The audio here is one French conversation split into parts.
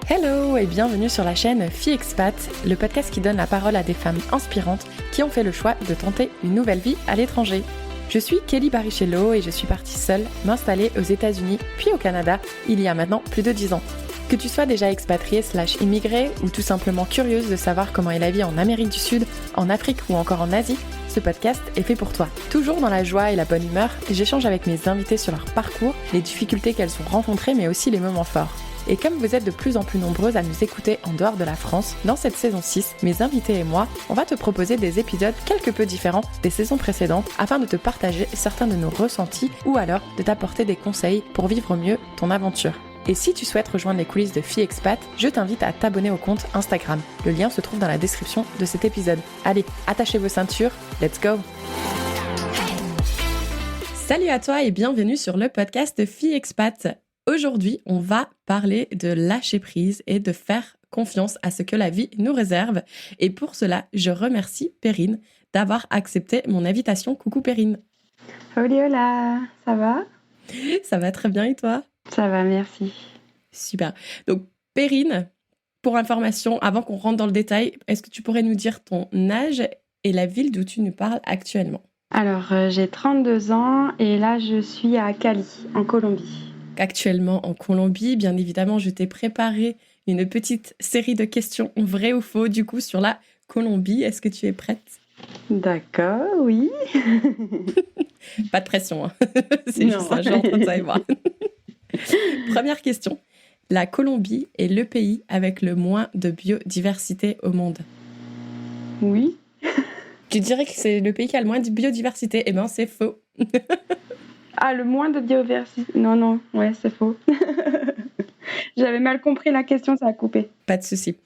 Hello et bienvenue sur la chaîne Fille Expat, le podcast qui donne la parole à des femmes inspirantes qui ont fait le choix de tenter une nouvelle vie à l'étranger. Je suis Kelly Barichello et je suis partie seule m'installer aux États-Unis puis au Canada il y a maintenant plus de 10 ans. Que tu sois déjà expatriée / immigrée ou tout simplement curieuse de savoir comment est la vie en Amérique du Sud, en Afrique ou encore en Asie, ce podcast est fait pour toi. Toujours dans la joie et la bonne humeur, j'échange avec mes invités sur leur parcours, les difficultés qu'elles ont rencontrées mais aussi les moments forts. Et comme vous êtes de plus en plus nombreuses à nous écouter en dehors de la France, dans cette saison 6, mes invités et moi, on va te proposer des épisodes quelque peu différents des saisons précédentes afin de te partager certains de nos ressentis ou alors de t'apporter des conseils pour vivre mieux ton aventure. Et si tu souhaites rejoindre les coulisses de Fille Expat, je t'invite à t'abonner au compte Instagram. Le lien se trouve dans la description de cet épisode. Allez, attachez vos ceintures, let's go! Salut à toi et bienvenue sur le podcast de Fille Expat. Aujourd'hui, on va parler de lâcher prise et de faire confiance à ce que la vie nous réserve. Et pour cela, je remercie Perrine d'avoir accepté mon invitation. Coucou Perrine. Hola, ça va ? Ça va très bien et toi ? Ça va, merci. Super. Donc Perrine, pour information, avant qu'on rentre dans le détail, est-ce que tu pourrais nous dire ton âge et la ville d'où tu nous parles actuellement ? Alors, j'ai 32 ans et là, je suis à Cali, en Colombie. Actuellement en Colombie, bien évidemment, je t'ai préparé une petite série de questions vraies ou faux, du coup, sur la Colombie. Est-ce que tu es prête ? D'accord, oui. Pas de pression, hein. C'est juste un jeu entre toi et moi. Première question. La Colombie est le pays avec le moins de biodiversité au monde. Oui. Tu dirais que c'est le pays qui a le moins de biodiversité. Eh bien, c'est faux. Ah, le moins de biodiversité. Non, ouais, c'est faux. J'avais mal compris la question, ça a coupé. Pas de souci.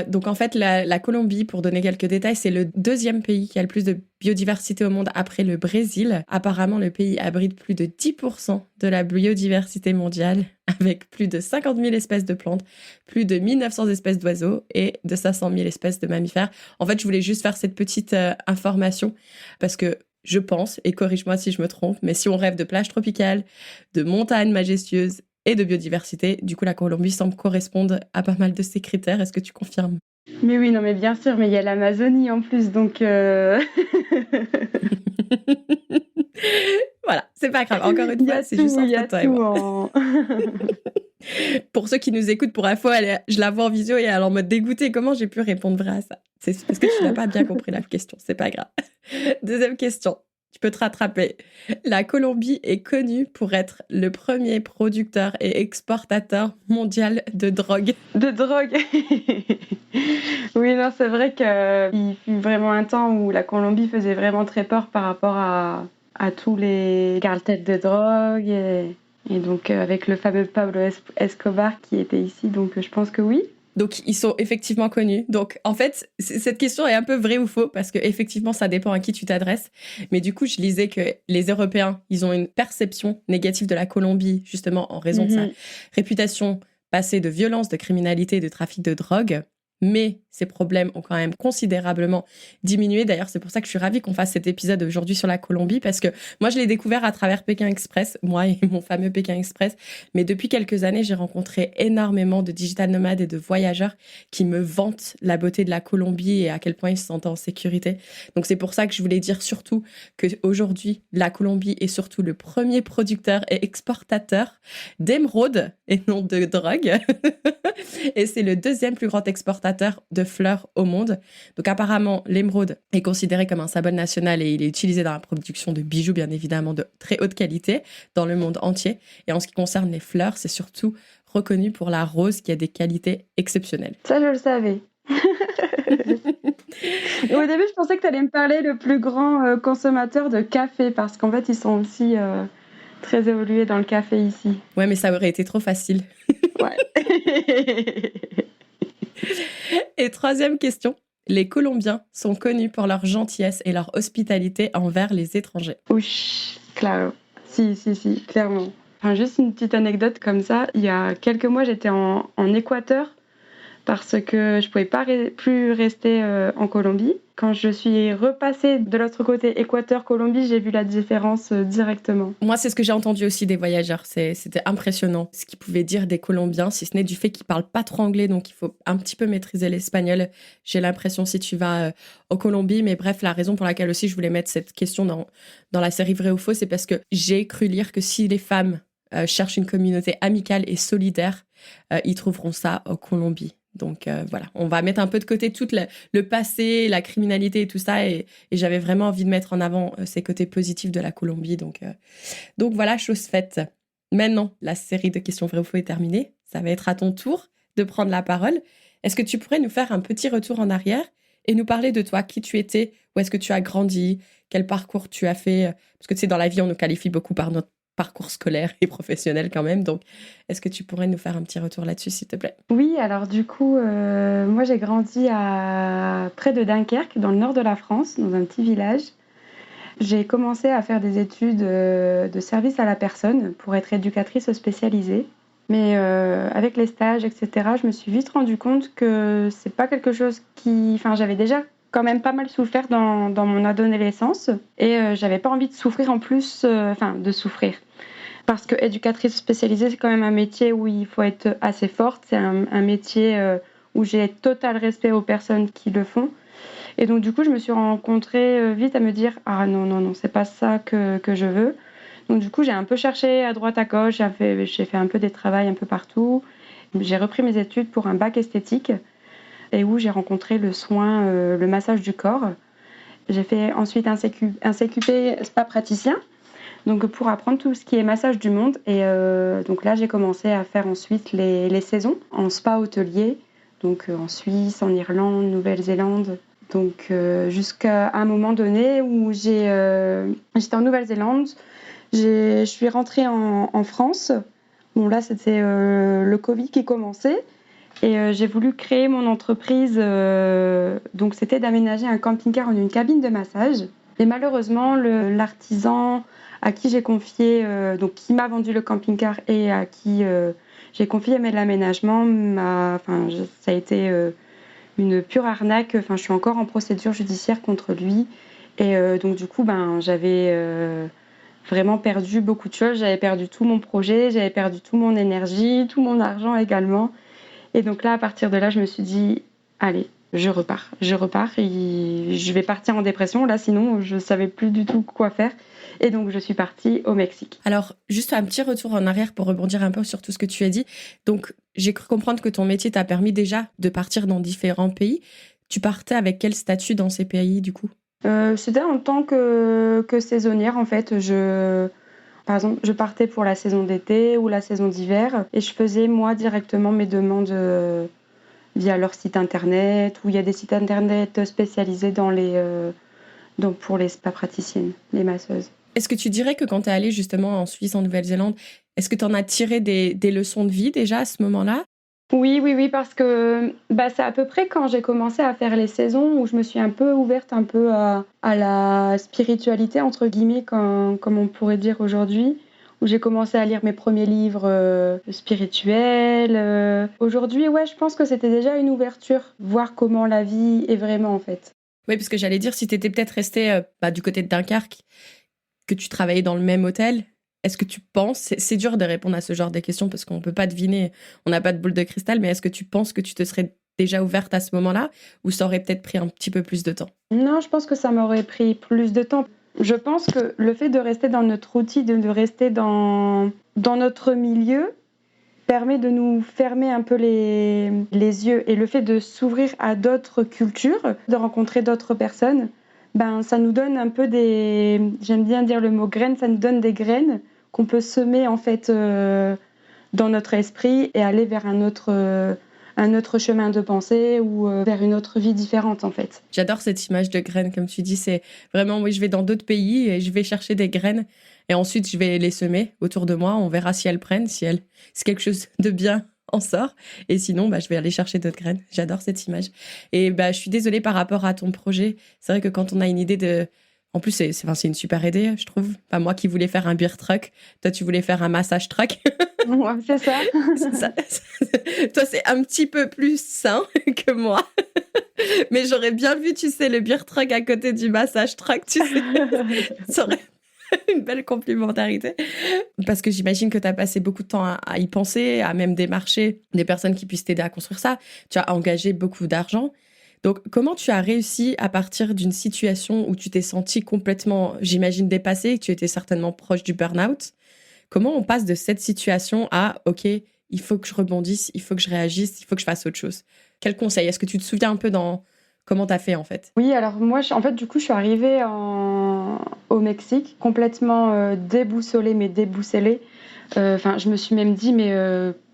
Donc en fait, la Colombie, pour donner quelques détails, c'est le deuxième pays qui a le plus de biodiversité au monde après le Brésil. Apparemment, le pays abrite plus de 10% de la biodiversité mondiale, avec plus de 50 000 espèces de plantes, plus de 1900 espèces d'oiseaux et de 500 000 espèces de mammifères. En fait, je voulais juste faire cette petite information parce que je pense, et corrige-moi si je me trompe, mais si on rêve de plages tropicales, de montagnes majestueuses et de biodiversité, du coup la Colombie semble correspondre à pas mal de ces critères. Est-ce que tu confirmes ? Mais oui, non, mais bien sûr, mais il y a l'Amazonie en plus, donc... Voilà, c'est pas grave. Encore une fois, c'est juste entre toi et moi. Pour ceux qui nous écoutent, pour info, je la vois en visio et elle est en mode dégoûtée. Comment j'ai pu répondre vrai à ça ? C'est parce que tu n'as pas bien compris la question. C'est pas grave. Deuxième question. Tu peux te rattraper. La Colombie est connue pour être le premier producteur et exportateur mondial de drogue. De drogue. Oui, non, c'est vrai qu'il fut vraiment un temps où la Colombie faisait vraiment très peur par rapport à tous les cartels de drogue et donc avec le fameux Pablo Escobar qui était ici, donc je pense que oui. Donc, ils sont effectivement connus. Donc, en fait, cette question est un peu vraie ou faux parce que effectivement, ça dépend à qui tu t'adresses. Mais du coup, je lisais que les Européens, ils ont une perception négative de la Colombie, justement, en raison de sa réputation passée de violence, de criminalité et de trafic de drogue. Mais ces problèmes ont quand même considérablement diminué. D'ailleurs, c'est pour ça que je suis ravie qu'on fasse cet épisode aujourd'hui sur la Colombie, parce que moi, je l'ai découvert à travers Pékin Express, moi et mon fameux Pékin Express. Mais depuis quelques années, j'ai rencontré énormément de digital nomades et de voyageurs qui me vantent la beauté de la Colombie et à quel point ils se sentent en sécurité. Donc, c'est pour ça que je voulais dire surtout qu'aujourd'hui, la Colombie est surtout le premier producteur et exportateur d'émeraude et non de drogue. Et c'est le deuxième plus grand exportateur de fleurs au monde. Donc apparemment, l'émeraude est considéré comme un symbole national et il est utilisé dans la production de bijoux, bien évidemment, de très haute qualité dans le monde entier. Et en ce qui concerne les fleurs, c'est surtout reconnu pour la rose qui a des qualités exceptionnelles. Ça, je le savais. Au début, je pensais que tu allais me parler le plus grand consommateur de café parce qu'en fait, ils sont aussi très évolués dans le café ici. Ouais, mais ça aurait été trop facile. Ouais. Et troisième question. Les Colombiens sont connus pour leur gentillesse et leur hospitalité envers les étrangers. Oui, claro. Si, clairement. Enfin, juste une petite anecdote comme ça. Il y a quelques mois, j'étais en Équateur, parce que je pouvais pas plus rester en Colombie. Quand je suis repassée de l'autre côté, Équateur-Colombie, j'ai vu la différence directement. Moi, c'est ce que j'ai entendu aussi des voyageurs. C'était impressionnant ce qu'ils pouvaient dire des Colombiens, si ce n'est du fait qu'ils parlent pas trop anglais, donc il faut un petit peu maîtriser l'espagnol. J'ai l'impression si tu vas en Colombie. Mais bref, la raison pour laquelle aussi je voulais mettre cette question dans la série Vrai ou Faux, c'est parce que j'ai cru lire que si les femmes cherchent une communauté amicale et solidaire, ils trouveront ça en Colombie. Donc voilà, on va mettre un peu de côté tout le passé, la criminalité et tout ça. Et j'avais vraiment envie de mettre en avant ces côtés positifs de la Colombie. Donc voilà, chose faite. Maintenant, la série de questions vraies ou faux est terminée. Ça va être à ton tour de prendre la parole. Est-ce que tu pourrais nous faire un petit retour en arrière et nous parler de toi, qui tu étais, où est-ce que tu as grandi, quel parcours tu as fait? Parce que tu sais, dans la vie, on nous qualifie beaucoup par notre parcours scolaire et professionnel quand même. Donc, est-ce que tu pourrais nous faire un petit retour là-dessus, s'il te plaît? Oui, alors du coup, moi j'ai grandi près de Dunkerque, dans le nord de la France, dans un petit village. J'ai commencé à faire des études de service à la personne pour être éducatrice spécialisée. Mais avec les stages, etc., je me suis vite rendu compte que c'est pas quelque chose qui... Enfin, j'avais déjà quand même pas mal souffert dans mon adolescence et j'avais pas envie de souffrir en plus, de souffrir. Parce que éducatrice spécialisée, c'est quand même un métier où il faut être assez forte. C'est un métier où j'ai total respect aux personnes qui le font. Et donc, du coup, je me suis rencontrée vite à me dire « Ah non, non, non, c'est pas ça que je veux ». Donc, du coup, j'ai un peu cherché à droite, à gauche. J'ai fait un peu des travails un peu partout. J'ai repris mes études pour un bac esthétique et où j'ai rencontré le soin, le massage du corps. J'ai fait ensuite un CQP spa praticien, donc pour apprendre tout ce qui est massage du monde. Et donc là, j'ai commencé à faire ensuite les saisons en spa hôtelier, donc en Suisse, en Irlande, Nouvelle-Zélande. Donc jusqu'à un moment donné où j'étais en Nouvelle-Zélande, je suis rentrée en France. Bon là, c'était le Covid qui commençait. Et j'ai voulu créer mon entreprise, donc c'était d'aménager un camping-car en une cabine de massage. Et malheureusement, l'artisan à qui j'ai confié, donc qui m'a vendu le camping-car et à qui j'ai confié l'aménagement, ça a été une pure arnaque. Enfin, je suis encore en procédure judiciaire contre lui. Et donc du coup, j'avais vraiment perdu beaucoup de choses. J'avais perdu tout mon projet, j'avais perdu toute mon énergie, tout mon argent également. Et donc là, à partir de là, je me suis dit, allez, je repars et je vais partir en dépression. Là, sinon, je savais plus du tout quoi faire. Et donc, je suis partie au Mexique. Alors, juste un petit retour en arrière pour rebondir un peu sur tout ce que tu as dit. Donc, j'ai cru comprendre que ton métier t'a permis déjà de partir dans différents pays. Tu partais avec quel statut dans ces pays, du coup? C'était en tant que saisonnière, en fait. Par exemple, je partais pour la saison d'été ou la saison d'hiver et je faisais, moi, directement mes demandes via leur site internet, où il y a des sites internet spécialisés pour les spa praticiennes, les masseuses. Est-ce que tu dirais que quand tu es allée justement en Suisse, en Nouvelle-Zélande, est-ce que tu en as tiré des leçons de vie déjà à ce moment-là? Oui, parce que c'est à peu près quand j'ai commencé à faire les saisons où je me suis un peu ouverte un peu à la spiritualité, entre guillemets, comme on pourrait dire aujourd'hui, où j'ai commencé à lire mes premiers livres spirituels. Aujourd'hui, ouais, je pense que c'était déjà une ouverture, voir comment la vie est vraiment en fait. Oui, parce que j'allais dire, si tu étais peut-être restée du côté de Dunkerque, que tu travaillais dans le même hôtel, est-ce que tu penses, c'est dur de répondre à ce genre de questions parce qu'on ne peut pas deviner, on n'a pas de boule de cristal, mais est-ce que tu penses que tu te serais déjà ouverte à ce moment-là ou ça aurait peut-être pris un petit peu plus de temps? Non, je pense que ça m'aurait pris plus de temps. Je pense que le fait de rester dans notre outil, de rester dans notre milieu, permet de nous fermer un peu les yeux. Et le fait de s'ouvrir à d'autres cultures, de rencontrer d'autres personnes, ça nous donne un peu j'aime bien dire le mot graines, ça nous donne des graines qu'on peut semer en fait dans notre esprit et aller vers un autre chemin de pensée ou vers une autre vie différente en fait. J'adore cette image de graines, comme tu dis, c'est vraiment, oui, je vais dans d'autres pays et je vais chercher des graines et ensuite je vais les semer autour de moi, on verra si elles prennent, si quelque chose de bien en sort et sinon, je vais aller chercher d'autres graines. J'adore cette image. Et je suis désolée par rapport à ton projet. C'est vrai que quand on a une idée en plus, c'est une super idée, je trouve. Moi qui voulais faire un beer truck, toi tu voulais faire un massage truck. Ouais, c'est ça. Ça- Toi, c'est un petit peu plus sain que moi. Mais j'aurais bien vu, tu sais, le beer truck à côté du massage truck, tu sais. Ça aurait une belle complémentarité. Parce que j'imagine que tu as passé beaucoup de temps à y penser, à même démarcher des personnes qui puissent t'aider à construire ça. Tu as engagé beaucoup d'argent. Donc, comment tu as réussi à partir d'une situation où tu t'es senti complètement, j'imagine, dépassé, que tu étais certainement proche du burn-out? Comment on passe de cette situation à, OK, il faut que je rebondisse, il faut que je réagisse, il faut que je fasse autre chose? Quel conseil? Est-ce que tu te souviens un peu dans comment tu as fait en fait? Oui, alors moi, en fait, du coup, je suis arrivée au Mexique complètement déboussolée, mais déboussolée. Enfin, je me suis même dit, mais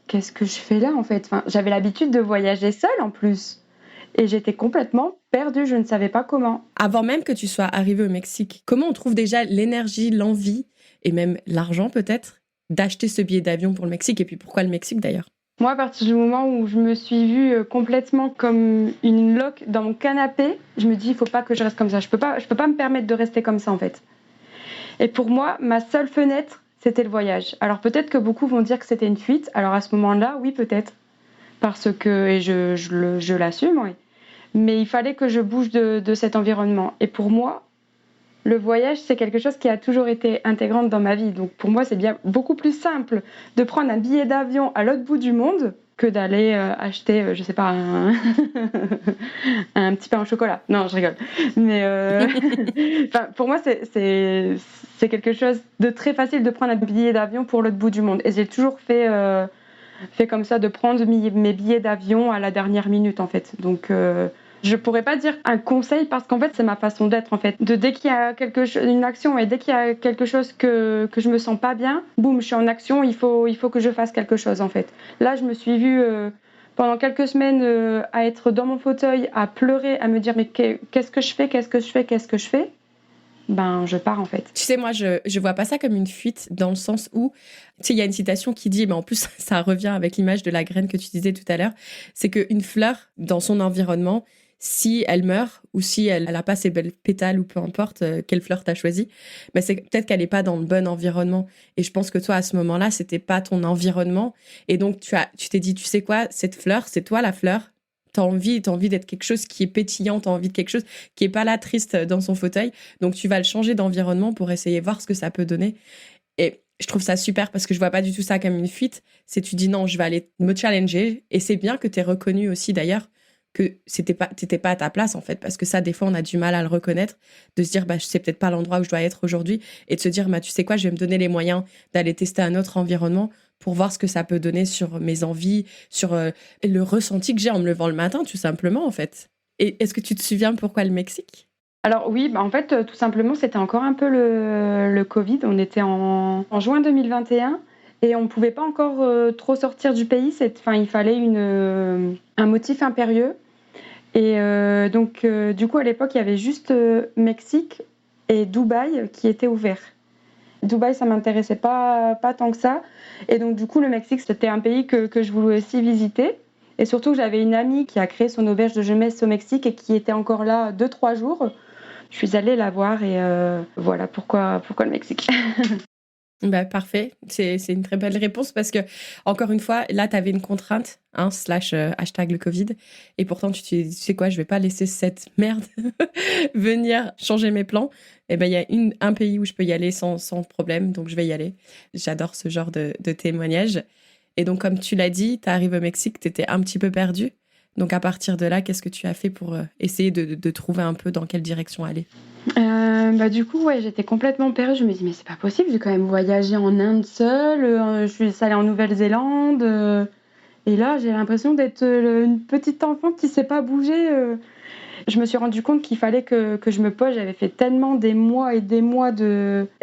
qu'est-ce que je fais là en fait? Enfin, j'avais l'habitude de voyager seule en plus. Et j'étais complètement perdue, je ne savais pas comment. Avant même que tu sois arrivé au Mexique, comment on trouve déjà l'énergie, l'envie et même l'argent peut-être d'acheter ce billet d'avion pour le Mexique? Et puis pourquoi le Mexique d'ailleurs? Moi, à partir du moment où je me suis vue complètement comme une loque dans mon canapé, je me dis, il faut pas que je reste comme ça. Je peux pas me permettre de rester comme ça en fait. Et pour moi, ma seule fenêtre, c'était le voyage. Alors peut-être que beaucoup vont dire que c'était une fuite. Alors à ce moment-là, oui, peut-être. Parce que, et je l'assume, oui. Mais il fallait que je bouge de cet environnement. Et pour moi, le voyage, c'est quelque chose qui a toujours été intégrante dans ma vie. Donc pour moi, c'est bien beaucoup plus simple de prendre un billet d'avion à l'autre bout du monde que d'aller acheter, je sais pas, un petit pain au chocolat. Non, je rigole. Mais enfin, pour moi, c'est quelque chose de très facile de prendre un billet d'avion pour l'autre bout du monde. Et j'ai toujours fait comme ça, de prendre mes billets d'avion à la dernière minute, en fait. Donc je pourrais pas dire un conseil parce qu'en fait c'est ma façon d'être en fait. Dès qu'il y a une action et dès qu'il y a quelque chose que je me sens pas bien, boum, je suis en action, il faut que je fasse quelque chose en fait. Là je me suis vue pendant quelques semaines à être dans mon fauteuil, à pleurer, à me dire mais qu'est-ce que je fais. Ben je pars en fait. Tu sais, moi, je vois pas ça comme une fuite dans le sens où, tu sais, il y a une citation qui dit, mais en plus, ça revient avec l'image de la graine que tu disais tout à l'heure, c'est qu'une fleur, dans son environnement, si elle meurt ou si elle a pas ses belles pétales ou peu importe quelle fleur t'as choisi, ben c'est peut-être qu'elle est pas dans le bon environnement. Et je pense que toi, à ce moment-là, c'était pas ton environnement. Et donc, tu t'es dit, tu sais quoi, cette fleur, c'est toi la fleur. T'as envie d'être quelque chose qui est pétillant, t'as envie de quelque chose qui est pas là triste dans son fauteuil. Donc, tu vas le changer d'environnement pour essayer de voir ce que ça peut donner. Et je trouve ça super parce que je vois pas du tout ça comme une fuite. C'est tu dis non, je vais aller me challenger. Et c'est bien que tu aies reconnu aussi d'ailleurs que t'étais pas à ta place en fait. Parce que ça, des fois, on a du mal à le reconnaître. De se dire, bah, c'est peut-être pas l'endroit où je dois être aujourd'hui. Et de se dire, bah, tu sais quoi, je vais me donner les moyens d'aller tester un autre environnement pour voir ce que ça peut donner sur mes envies, sur le ressenti que j'ai en me levant le matin, tout simplement en fait. Et est-ce que tu te souviens pourquoi le Mexique? Alors oui, bah en fait, tout simplement, c'était encore un peu le Covid. On était en juin 2021 et on ne pouvait pas encore trop sortir du pays. Enfin, il fallait un motif impérieux. Et donc, du coup, à l'époque, il y avait juste Mexique et Dubaï qui étaient ouverts. Dubaï, ça m'intéressait pas tant que ça. Et donc, du coup, le Mexique, c'était un pays que je voulais aussi visiter. Et surtout, j'avais une amie qui a créé son auberge de jeunesse au Mexique et qui était encore là 2-3 jours. Je suis allée la voir et voilà pourquoi le Mexique. Bah, parfait, c'est une très belle réponse parce que, encore une fois, là, tu avais une contrainte, hein, slash hashtag le Covid, et pourtant tu te dis, tu sais quoi, je vais pas laisser cette merde venir changer mes plans. Et ben, il y a un pays où je peux y aller sans problème, donc je vais y aller. J'adore ce genre de témoignage. Et donc, comme tu l'as dit, tu arrives au Mexique, tu étais un petit peu perdu. Donc, à partir de là, qu'est-ce que tu as fait pour essayer de trouver un peu dans quelle direction aller? Bah du coup, ouais, j'étais complètement perdue. Je me dis, mais c'est pas possible, j'ai quand même voyagé en Inde seule, je suis allée en Nouvelle-Zélande, et là, j'ai l'impression d'être une petite enfant qui sait pas bouger. Je me suis rendu compte qu'il fallait que je me pose. J'avais fait tellement des mois et des mois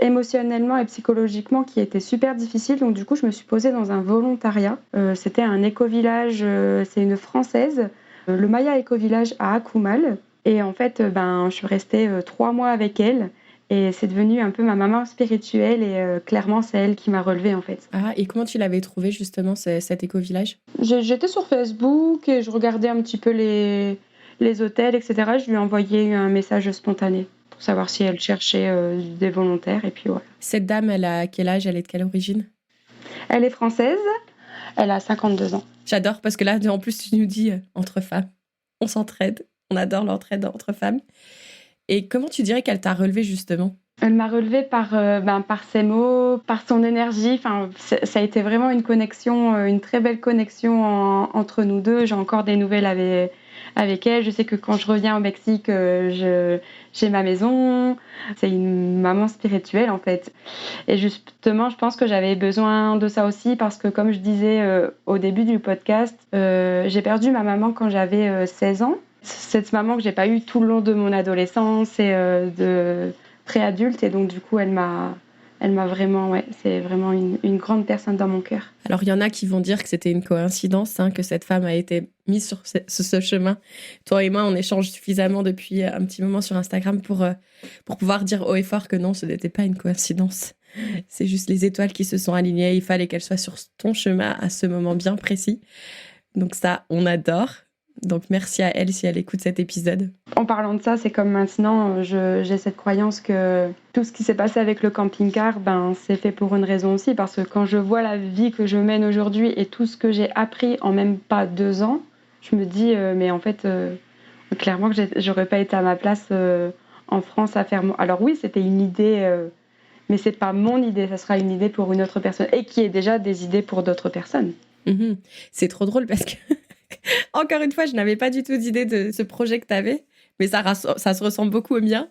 émotionnellement et psychologiquement qui étaient super difficiles. Donc du coup, je me suis posée dans un volontariat. C'était un éco-village, c'est une Française, le Maya Éco-Village à Akumal. Et en fait, je suis restée 3 mois avec elle. Et c'est devenu un peu ma maman spirituelle et clairement, c'est elle qui m'a relevée en fait. Ah, et comment tu l'avais trouvé justement cet éco-village? J'étais sur Facebook et je regardais un petit peu les hôtels, etc. Je lui ai envoyé un message spontané pour savoir si elle cherchait des volontaires. Et puis voilà. Cette dame, elle a quel âge? Elle est de quelle origine? Elle est française, elle a 52 ans. J'adore parce que là, en plus, tu nous dis entre femmes, on s'entraide, on adore l'entraide entre femmes. Et comment tu dirais qu'elle t'a relevé justement ? Elle m'a relevée par ses mots, par son énergie. Enfin, ça a été vraiment une connexion, une très belle connexion entre nous deux. J'ai encore des nouvelles avec elle. Je sais que quand je reviens au Mexique, j'ai ma maison. C'est une maman spirituelle en fait. Et justement, je pense que j'avais besoin de ça aussi parce que comme je disais au début du podcast, j'ai perdu ma maman quand j'avais 16 ans. Cette maman que j'ai pas eue tout le long de mon adolescence et de préadulte, et donc du coup elle m'a vraiment, c'est vraiment une grande personne dans mon cœur. Alors il y en a qui vont dire que c'était une coïncidence, que cette femme a été mise sur ce chemin. Toi et moi, on échange suffisamment depuis un petit moment sur Instagram pour pouvoir dire haut et fort que non, ce n'était pas une coïncidence. C'est juste les étoiles qui se sont alignées, il fallait qu'elle soit sur ton chemin à ce moment bien précis. Donc ça, on adore. Donc merci à elle si elle écoute cet épisode. En parlant de ça, c'est comme maintenant, j'ai cette croyance que tout ce qui s'est passé avec le camping-car, c'est fait pour une raison aussi, parce que quand je vois la vie que je mène aujourd'hui et tout ce que j'ai appris en même pas 2 ans, je me dis, mais en fait, clairement que j'aurais pas été à ma place en France à faire... Alors oui, c'était une idée, mais c'est pas mon idée, ça sera une idée pour une autre personne, et qui est déjà des idées pour d'autres personnes. Mmh. C'est trop drôle parce que encore une fois, je n'avais pas du tout d'idée de ce projet que tu avais, mais ça se ressemble beaucoup au mien.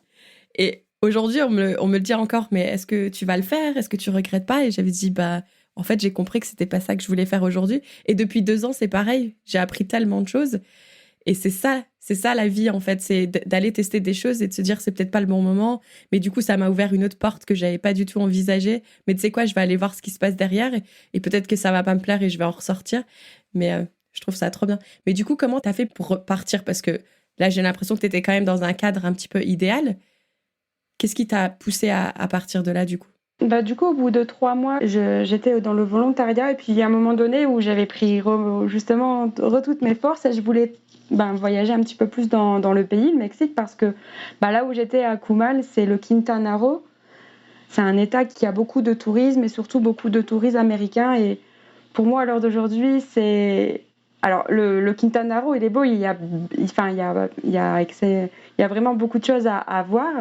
Et aujourd'hui, on me le dit encore, mais est-ce que tu vas le faire ? Est-ce que tu regrettes pas ? Et j'avais dit, en fait, j'ai compris que c'était pas ça que je voulais faire aujourd'hui. Et depuis 2 ans, c'est pareil. J'ai appris tellement de choses. Et c'est ça la vie, en fait. C'est d'aller tester des choses et de se dire, c'est peut-être pas le bon moment. Mais du coup, ça m'a ouvert une autre porte que j'avais pas du tout envisagée. Mais tu sais quoi, je vais aller voir ce qui se passe derrière. Et peut-être que ça va pas me plaire et je vais en ressortir. Mais je trouve ça trop bien. Mais du coup, comment t'as fait pour repartir ? Parce que là, j'ai l'impression que t'étais quand même dans un cadre un petit peu idéal. Qu'est-ce qui t'a poussé à partir de là, du coup ? Du coup, au bout de 3 mois, j'étais dans le volontariat. Et puis, il y a un moment donné où j'avais pris justement toutes mes forces et je voulais voyager un petit peu plus dans le pays, le Mexique, parce que là où j'étais à Cumal, c'est le Quintana Roo. C'est un État qui a beaucoup de tourisme et surtout beaucoup de tourisme américain. Et pour moi, à l'heure d'aujourd'hui, c'est... Alors, le Quintana Roo, il est beau, il y a vraiment beaucoup de choses à voir,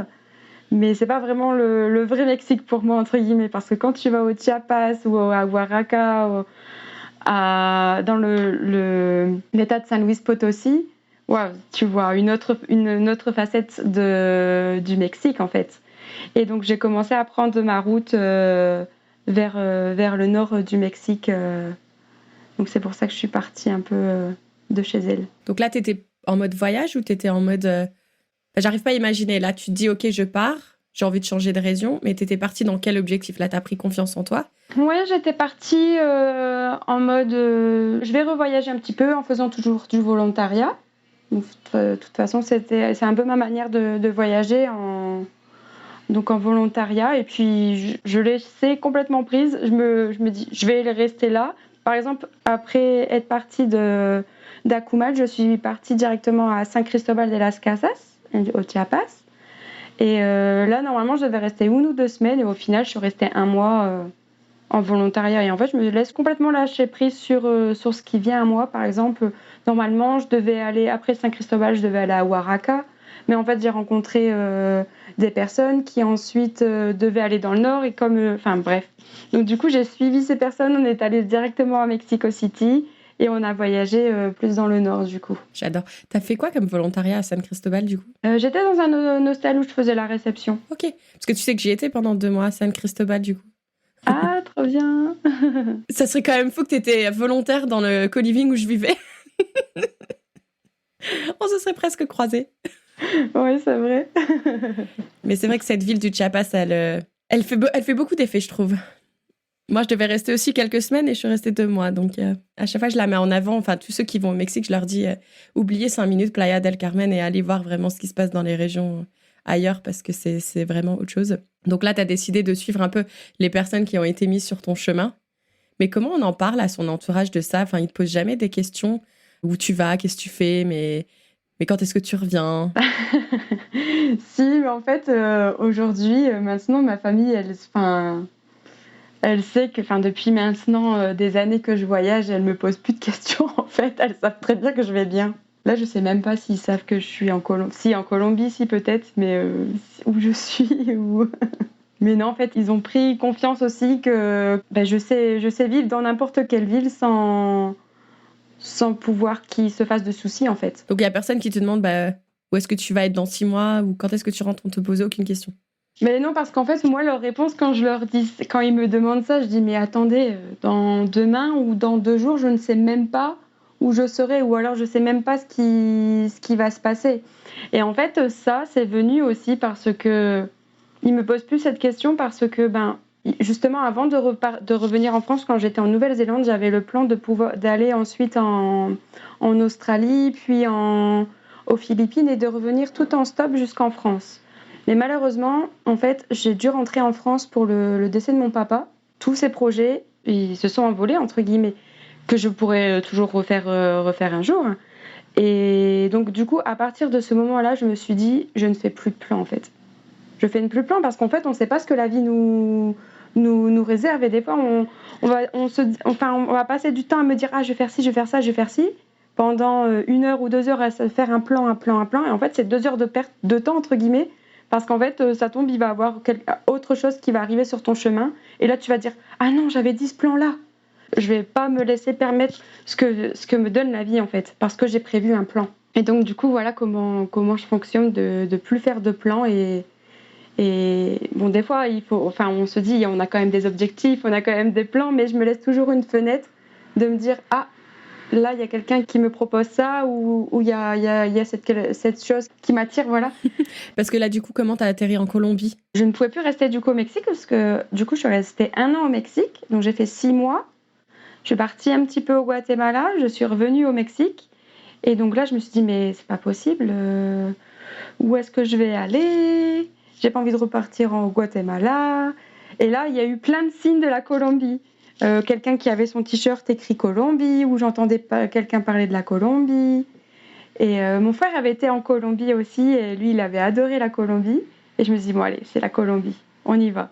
mais c'est pas vraiment le vrai Mexique pour moi, entre guillemets, parce que quand tu vas au Chiapas ou à Oaxaca, dans l'État de San Luis Potosí, tu vois une autre facette du Mexique, en fait. Et donc, j'ai commencé à prendre ma route vers le nord du Mexique. Donc, c'est pour ça que je suis partie un peu de chez elle. Donc là, t'étais en mode voyage ou t'étais en mode... J'arrive pas à imaginer. Là, tu te dis, OK, je pars, j'ai envie de changer de région, mais t'étais partie dans quel objectif ? Là, t'as pris confiance en toi ? Ouais, j'étais partie en mode... je vais revoyager un petit peu en faisant toujours du volontariat. Donc, de toute façon, c'est un peu ma manière de voyager donc en volontariat. Et puis, je laissais complètement prise. Je me dis, je vais rester là. Par exemple, après être partie d'Acumal, je suis partie directement à San Cristobal de las Casas, au Chiapas. Et là, normalement, je devais rester 1 ou 2 semaines. Et au final, je suis restée 1 mois en volontariat. Et en fait, je me laisse complètement lâcher prise sur ce qui vient à moi. Par exemple, normalement, je devais aller, après San Cristobal, je devais aller à Oaxaca. Mais en fait, j'ai rencontré des personnes qui ensuite devaient aller dans le nord. Et bref. Donc du coup, j'ai suivi ces personnes. On est allé directement à Mexico City. Et on a voyagé plus dans le nord, du coup. J'adore. T'as fait quoi comme volontariat à San Cristobal, du coup ? J'étais dans un hostel où je faisais la réception. OK. Parce que tu sais que j'y étais pendant 2 mois à San Cristobal, du coup. Ah, trop bien. Ça serait quand même fou que t'étais volontaire dans le co-living où je vivais. On se serait presque croisés. Oui, c'est vrai. Mais c'est vrai que cette ville du Chiapas, elle fait beaucoup d'effets, je trouve. Moi, je devais rester aussi quelques semaines et je suis restée 2 mois. Donc, à chaque fois, je la mets en avant. Enfin, tous ceux qui vont au Mexique, je leur dis oubliez 5 minutes Playa del Carmen et allez voir vraiment ce qui se passe dans les régions ailleurs parce que c'est vraiment autre chose. Donc là, tu as décidé de suivre un peu les personnes qui ont été mises sur ton chemin. Mais comment on en parle à son entourage de ça ? Enfin, ils ne te posent jamais des questions. Où tu vas ? Qu'est-ce que tu fais ? Mais quand est-ce que tu reviens ? Si, mais en fait, aujourd'hui, maintenant, ma famille, Elle sait que, enfin, depuis maintenant des années que je voyage, elle me pose plus de questions en fait. Elles savent très bien que je vais bien. Là, je sais même pas s'ils savent que je suis en Colombie. Si, en Colombie, si peut-être, mais où je suis ou. Mais non, en fait, ils ont pris confiance aussi que je sais vivre dans n'importe quelle ville sans pouvoir qu'ils se fassent de soucis en fait. Donc il y a personne qui te demande où est-ce que tu vas être dans 6 mois ou quand est-ce que tu rentres, on te pose aucune question. Mais non, parce qu'en fait, moi, leur réponse, quand ils me demandent ça, je dis, mais attendez, dans demain ou dans 2 jours, je ne sais même pas où je serai, ou alors je sais même pas ce qui va se passer. Et en fait, ça, c'est venu aussi parce que ils me posent plus cette question parce que, justement, avant de revenir en France, quand j'étais en Nouvelle-Zélande, j'avais le plan d'aller ensuite en Australie, puis aux Philippines et de revenir tout en stop jusqu'en France. Mais malheureusement, en fait, j'ai dû rentrer en France pour le décès de mon papa. Tous ces projets, ils se sont envolés, entre guillemets, que je pourrais toujours refaire un jour. Et donc, du coup, à partir de ce moment-là, je me suis dit, je ne fais plus de plan, en fait. Je fais plus de plan parce qu'en fait, on ne sait pas ce que la vie nous réserve. Et des fois, on va passer du temps à me dire, ah, je vais faire ci, je vais faire ça, je vais faire ci, pendant 1 heure ou 2 heures à se faire un plan. Et en fait, c'est 2 heures de perte de temps, entre guillemets, parce qu'en fait, ça tombe, il va y avoir autre chose qui va arriver sur ton chemin. Et là, tu vas dire, ah non, j'avais dit ce plan-là. Je vais pas me laisser permettre ce que me donne la vie, en fait, parce que j'ai prévu un plan. Et donc, du coup, voilà comment je fonctionne de plus faire de plans. Et bon, des fois, on se dit, on a quand même des objectifs, on a quand même des plans, mais je me laisse toujours une fenêtre de me dire, ah, là, il y a quelqu'un qui me propose ça, ou il y a cette chose qui m'attire, voilà. Parce que là, du coup, comment t'as atterri en Colombie ? Je ne pouvais plus rester du coup au Mexique parce que du coup, je suis restée 1 an au Mexique, donc j'ai fait 6 mois. Je suis partie un petit peu au Guatemala, je suis revenue au Mexique, et donc là, je me suis dit, mais c'est pas possible, où est-ce que je vais aller ? J'ai pas envie de repartir au Guatemala. Et là, il y a eu plein de signes de la Colombie. Quelqu'un qui avait son t-shirt écrit Colombie, où j'entendais quelqu'un parler de la Colombie. Et mon frère avait été en Colombie aussi, et lui, il avait adoré la Colombie. Et je me suis dit, bon, allez, c'est la Colombie, on y va.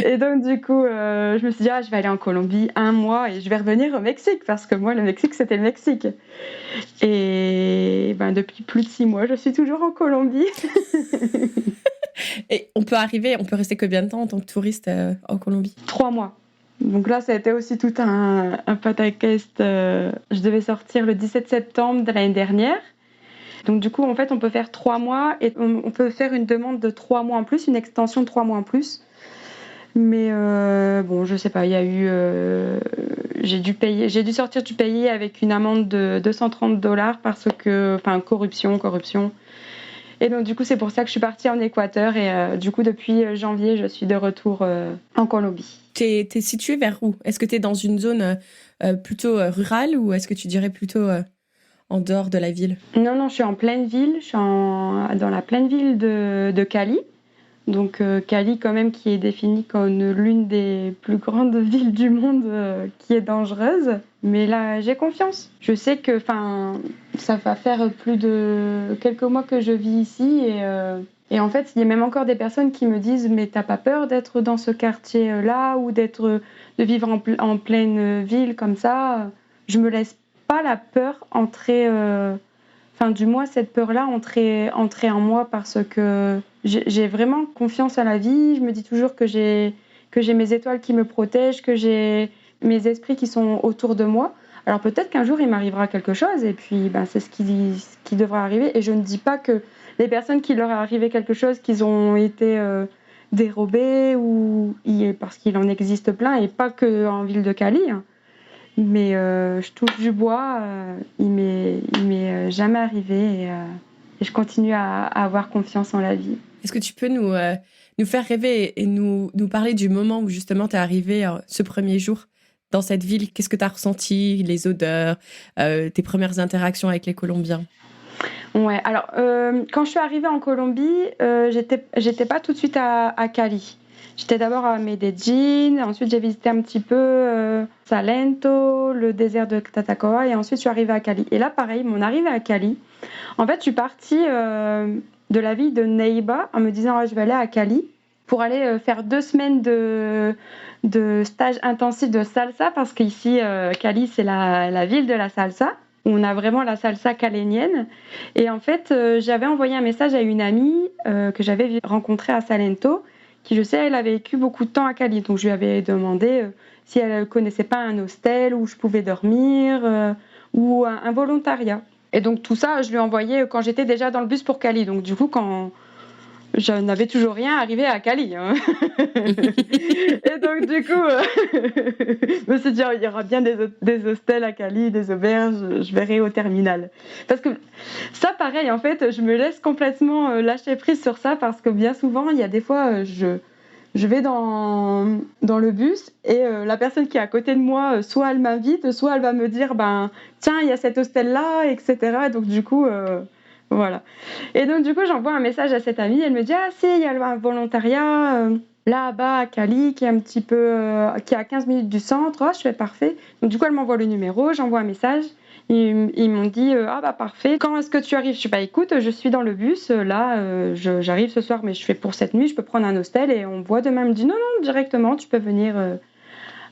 Et donc, du coup, je me suis dit, je vais aller en Colombie 1 mois et je vais revenir au Mexique, parce que moi, le Mexique, c'était le Mexique. Et depuis plus de 6 mois, je suis toujours en Colombie. Et on peut rester combien de temps en tant que touriste en Colombie ? 3 mois. Donc là, ça a été aussi tout un pataquès. Je devais sortir le 17 septembre de l'année dernière. Donc du coup, en fait, on peut faire 3 mois et on peut faire une demande de 3 mois en plus, une extension de 3 mois en plus. Mais bon, je sais pas, il y a eu... j'ai dû sortir du pays avec une amende de $230 parce que... Enfin, corruption. Et donc du coup, c'est pour ça que je suis partie en Équateur et du coup, depuis janvier, je suis de retour en Colombie. T'es située vers où ? Est-ce que t'es dans une zone plutôt rurale ou est-ce que tu dirais plutôt en dehors de la ville ? Non, je suis en pleine ville. Je suis dans la pleine ville de Cali. Donc Cali, quand même, qui est définie comme l'une des plus grandes villes du monde qui est dangereuse. Mais là, j'ai confiance. Je sais que ça va faire plus de quelques mois que je vis ici. Et en fait, il y a même encore des personnes qui me disent « Mais t'as pas peur d'être dans ce quartier-là ou de vivre en pleine ville comme ça ?» Je me laisse pas la peur entrer... du moins, cette peur-là entrer en moi parce que j'ai vraiment confiance à la vie. Je me dis toujours que j'ai mes étoiles qui me protègent, que j'ai mes esprits qui sont autour de moi. Alors peut-être qu'un jour, il m'arrivera quelque chose et puis c'est ce qui devra arriver. Et je ne dis pas que les personnes qui leur est arrivé quelque chose, qu'ils ont été dérobés parce qu'il en existe plein et pas qu'en ville de Cali. Hein. Mais je touche du bois, il m'est jamais arrivé et je continue à avoir confiance en la vie. Est-ce que tu peux nous faire rêver et nous parler du moment où justement tu es arrivée ce premier jour dans cette ville ? Qu'est-ce que tu as ressenti, les odeurs, tes premières interactions avec les Colombiens ? Ouais, alors quand je suis arrivée en Colombie, j'étais pas tout de suite à Cali. J'étais d'abord à Medellín, ensuite j'ai visité un petit peu Salento, le désert de Tatacoa, et ensuite je suis arrivée à Cali. Et là, pareil, mon arrivée à Cali, en fait, je suis partie de la ville de Neiva en me disant je vais aller à Cali. pour aller faire 2 semaines de stage intensif de salsa, parce qu'ici, Cali, c'est la ville de la salsa. On a vraiment la salsa calénienne. Et en fait, j'avais envoyé un message à une amie que j'avais rencontrée à Salento, qui, je sais, elle avait vécu beaucoup de temps à Cali. Donc, je lui avais demandé si elle ne connaissait pas un hostel où je pouvais dormir ou un volontariat. Et donc, tout ça, je lui ai envoyé quand j'étais déjà dans le bus pour Cali. Donc, du coup, quand je n'avais toujours rien arrivé à Cali. Hein. Et donc, du coup, je me suis dit, il y aura bien des hostels à Cali, des auberges, je verrai au terminal. Parce que ça, pareil, en fait, je me laisse complètement lâcher prise sur ça, parce que bien souvent, il y a des fois, je vais dans le bus et la personne qui est à côté de moi, soit elle m'invite, soit elle va me dire, tiens, il y a cet hostel-là, etc. Et donc, du coup... Voilà. Et donc, du coup, j'envoie un message à cette amie. Elle me dit, ah si, il y a un volontariat là-bas à Cali qui est un petit peu, qui est à 15 minutes du centre. Oh, je fais parfait. Donc, du coup, elle m'envoie le numéro, j'envoie un message. Ils m'ont dit, parfait. Quand est-ce que tu arrives? Je dis, écoute, je suis dans le bus. Là, j'arrive ce soir, mais je fais pour cette nuit. Je peux prendre un hostel et on voit demain. Elle me dit, non, directement, tu peux venir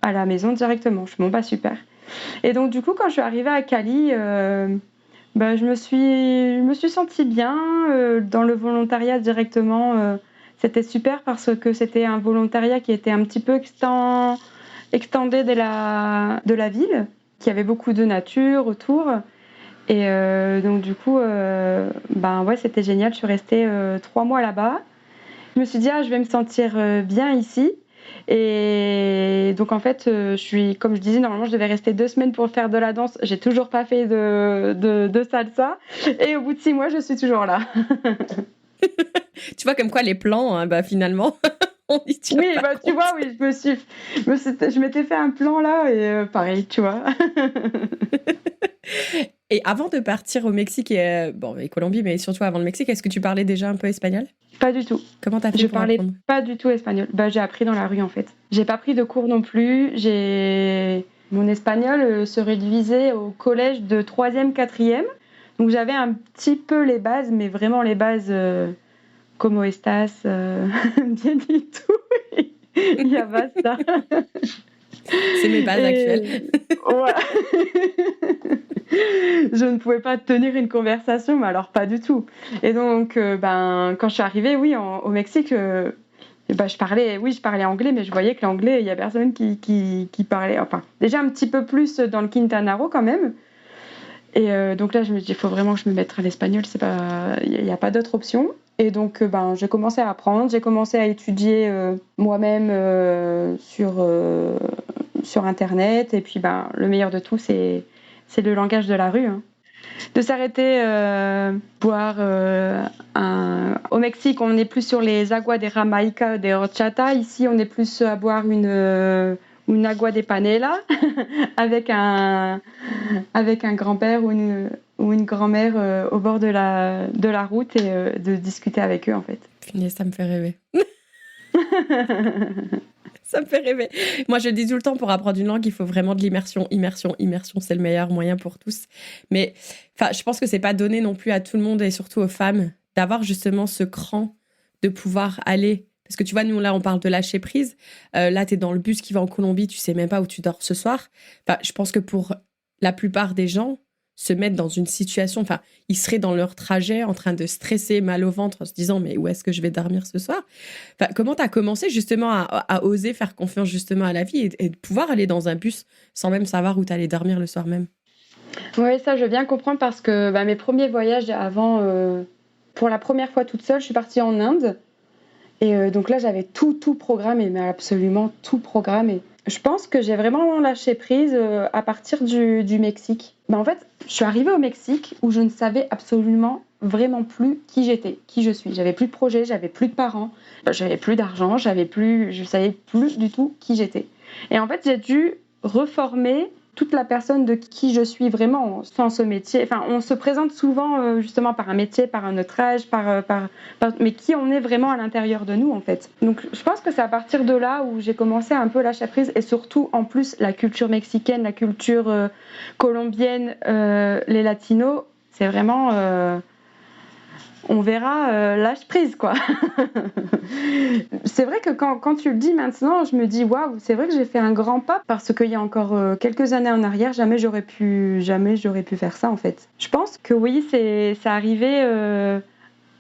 à la maison directement. Je dis, bon, super. Et donc, du coup, quand je suis arrivée à Cali, je me suis sentie bien dans le volontariat directement. C'était super parce que c'était un volontariat qui était un petit peu extendé de la ville, qui avait beaucoup de nature autour. Et donc du coup, c'était génial. Je suis restée 3 mois là-bas. Je me suis dit, je vais me sentir bien ici. Et donc en fait, comme je disais, normalement je devais rester 2 semaines pour faire de la danse. J'ai toujours pas fait de salsa. Et au bout de 6 mois, je suis toujours là. Tu vois comme quoi les plans, hein, finalement, on y tient oui, pas tu compte. vois, oui, je m'étais fait un plan là et pareil, tu vois. Et avant de partir au Mexique et Colombie, mais surtout avant le Mexique, est-ce que tu parlais déjà un peu espagnol? Pas du tout. Comment t'as fait Je pour parlais apprendre? pas du tout espagnol. J'ai appris dans la rue en fait. J'ai pas pris de cours non plus. Mon espagnol se réduisait au collège de 3e, 4e. Donc j'avais un petit peu les bases, mais vraiment les bases como estas, bienito, y a basta. C'est mes bases actuelles. Ouais. Je ne pouvais pas tenir une conversation, mais alors pas du tout. Et donc, quand je suis arrivée, oui, au Mexique, je parlais anglais, mais je voyais que l'anglais, il y a personne qui parlait. Enfin, déjà un petit peu plus dans le Quintana Roo quand même. Et donc là, je me dis, il faut vraiment que je me mette à l'espagnol. Il n'y a pas d'autre option. Et donc, j'ai commencé à apprendre. J'ai commencé à étudier moi-même sur Internet. Et puis, le meilleur de tout, c'est le langage de la rue. Hein. De s'arrêter boire au Mexique, on est plus sur les aguas de Jamaica, de horchata. Ici, on est plus à boire une agua de panela avec un grand-père ou une grand-mère au bord de la route et de discuter avec eux en fait. Punaise, ça me fait rêver. Ça me fait rêver. Moi, je le dis tout le temps, pour apprendre une langue, il faut vraiment de l'immersion. Immersion, c'est le meilleur moyen pour tous. Mais je pense que c'est pas donné non plus à tout le monde et surtout aux femmes d'avoir justement ce cran de pouvoir aller. Parce que tu vois, nous, là, on parle de lâcher prise. Là, t'es dans le bus qui va en Colombie, tu sais même pas où tu dors ce soir. Je pense que pour la plupart des gens, se mettre dans une situation, ils seraient dans leur trajet en train de stresser, mal au ventre, en se disant mais où est-ce que je vais dormir ce soir? Comment tu as commencé justement à oser faire confiance justement à la vie et de pouvoir aller dans un bus sans même savoir où tu allais dormir le soir même? Oui, ça je veux bien comprendre parce que mes premiers voyages avant, pour la première fois toute seule, je suis partie en Inde. Et donc là, j'avais tout programmé, mais absolument tout programmé. Je pense que j'ai vraiment lâché prise à partir du Mexique. En fait, je suis arrivée au Mexique où je ne savais absolument vraiment plus qui j'étais, qui je suis. J'avais plus de projet, j'avais plus de parents, j'avais plus d'argent, je savais plus du tout qui j'étais. Et en fait, j'ai dû reformer toute la personne de qui je suis vraiment sans ce métier. On se présente souvent justement par un métier, par un autre âge, mais qui on est vraiment à l'intérieur de nous en fait. Donc je pense que c'est à partir de là où j'ai commencé à un peu lâcher prise et surtout en plus la culture mexicaine, la culture colombienne, les latinos, c'est vraiment on verra, lâche prise, quoi. C'est vrai que quand tu le dis maintenant, je me dis waouh, c'est vrai que j'ai fait un grand pas parce qu'il y a encore quelques années en arrière, jamais j'aurais pu faire ça en fait. Je pense que oui, ça arrivait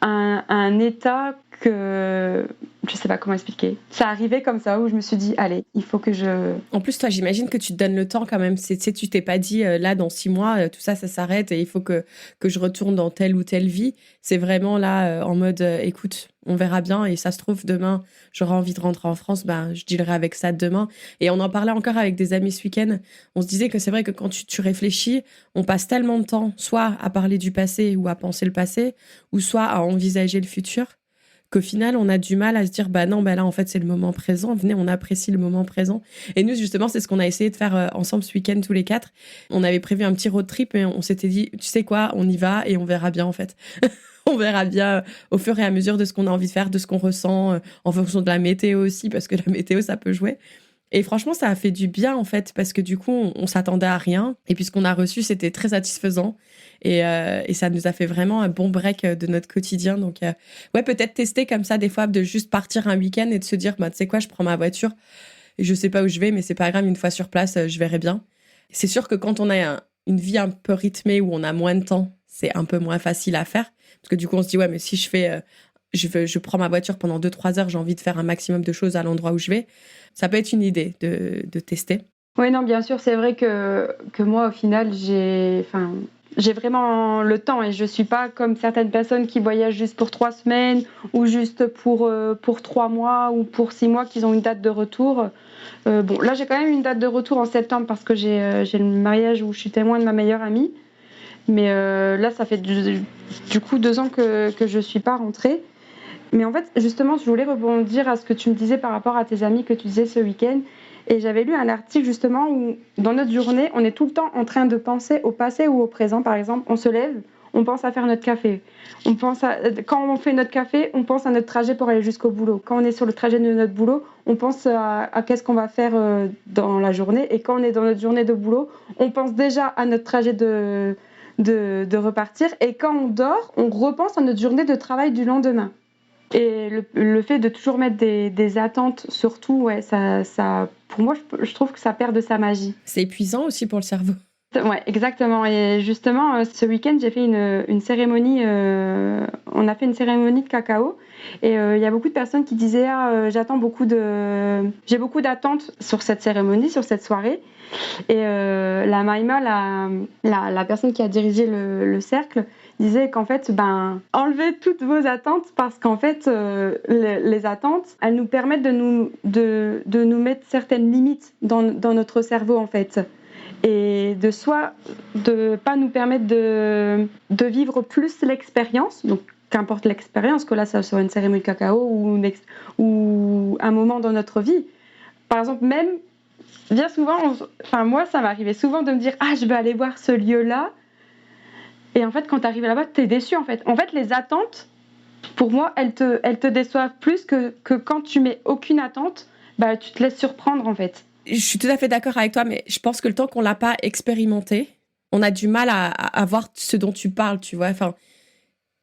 à un état que je sais pas comment expliquer. Ça arrivait comme ça où je me suis dit allez, il faut que je. En plus, toi, j'imagine que tu te donnes le temps quand même. Tu t'es pas dit là dans 6 mois, tout ça, ça s'arrête et il faut que je retourne dans telle ou telle vie. C'est vraiment là en mode écoute, on verra bien et ça se trouve demain, j'aurai envie de rentrer en France, ben je dealerai avec ça demain. Et on en parlait encore avec des amis ce week-end. On se disait que c'est vrai que quand tu réfléchis, on passe tellement de temps soit à parler du passé ou à penser le passé, ou soit à envisager le futur, qu'au final, on a du mal à se dire, bah non, bah là, en fait, c'est le moment présent. Venez, on apprécie le moment présent. Et nous, justement, c'est ce qu'on a essayé de faire ensemble ce week-end, tous les 4. On avait prévu un petit road trip et on s'était dit, tu sais quoi, on y va et on verra bien, en fait. On verra bien au fur et à mesure de ce qu'on a envie de faire, de ce qu'on ressent, en fonction de la météo aussi, parce que la météo, ça peut jouer. Et franchement, ça a fait du bien, en fait, parce que du coup, on s'attendait à rien. Et puis, ce qu'on a reçu, c'était très satisfaisant. Et ça nous a fait vraiment un bon break de notre quotidien. Donc, ouais, peut-être tester comme ça, des fois, de juste partir un week-end et de se dire, bah, tu sais quoi, je prends ma voiture et je sais pas où je vais, mais c'est pas grave, une fois sur place, je verrai bien. C'est sûr que quand on a une vie un peu rythmée, où on a moins de temps, c'est un peu moins facile à faire. Parce que du coup, on se dit, ouais, mais si je fais... je prends ma voiture pendant 2-3 heures, j'ai envie de faire un maximum de choses à l'endroit où je vais. Ça peut être une idée de tester. Oui, non, bien sûr, c'est vrai que moi, au final, j'ai vraiment le temps et je suis pas comme certaines personnes qui voyagent juste pour 3 semaines ou juste pour 3 mois ou pour 6 mois, qu'ils ont une date de retour. Bon, là, j'ai quand même une date de retour en septembre parce que j'ai le mariage où je suis témoin de ma meilleure amie. Mais là, ça fait du coup 2 ans que je suis pas rentrée. Mais en fait, justement, je voulais rebondir à ce que tu me disais par rapport à tes amis que tu disais ce week-end. Et j'avais lu un article justement où, dans notre journée, on est tout le temps en train de penser au passé ou au présent. Par exemple, on se lève, on pense à faire notre café. Quand on fait notre café, on pense à notre trajet pour aller jusqu'au boulot. Quand on est sur le trajet de notre boulot, on pense à qu'est-ce qu'on va faire dans la journée. Et quand on est dans notre journée de boulot, on pense déjà à notre trajet de repartir. Et quand on dort, on repense à notre journée de travail du lendemain. Et le fait de toujours mettre des attentes, surtout, ouais, ça, pour moi, je trouve que ça perd de sa magie. C'est épuisant aussi pour le cerveau. Ouais, exactement. Et justement, ce week-end, j'ai fait une cérémonie. On a fait une cérémonie de cacao. Et il y a beaucoup de personnes qui disaient j'ai beaucoup d'attentes sur cette cérémonie, sur cette soirée. Et la Maïma, la personne qui a dirigé le cercle, disait qu'en fait, enlevez toutes vos attentes parce qu'en fait, les attentes, elles nous permettent de nous mettre certaines limites dans notre cerveau, en fait. Et de pas nous permettre de vivre plus l'expérience, donc qu'importe l'expérience, que là, ça soit une cérémonie de cacao ou un moment dans notre vie. Par exemple, même, bien souvent, moi, ça m'arrivait souvent de me dire « Ah, je vais aller voir ce lieu-là ». Et en fait, quand tu arrives là-bas, tu es déçu, en fait. En fait, les attentes, pour moi, elles te déçoivent plus que quand tu mets aucune attente, tu te laisses surprendre, en fait. Je suis tout à fait d'accord avec toi, mais je pense que le temps qu'on l'a pas expérimenté, on a du mal à voir ce dont tu parles, tu vois. Enfin,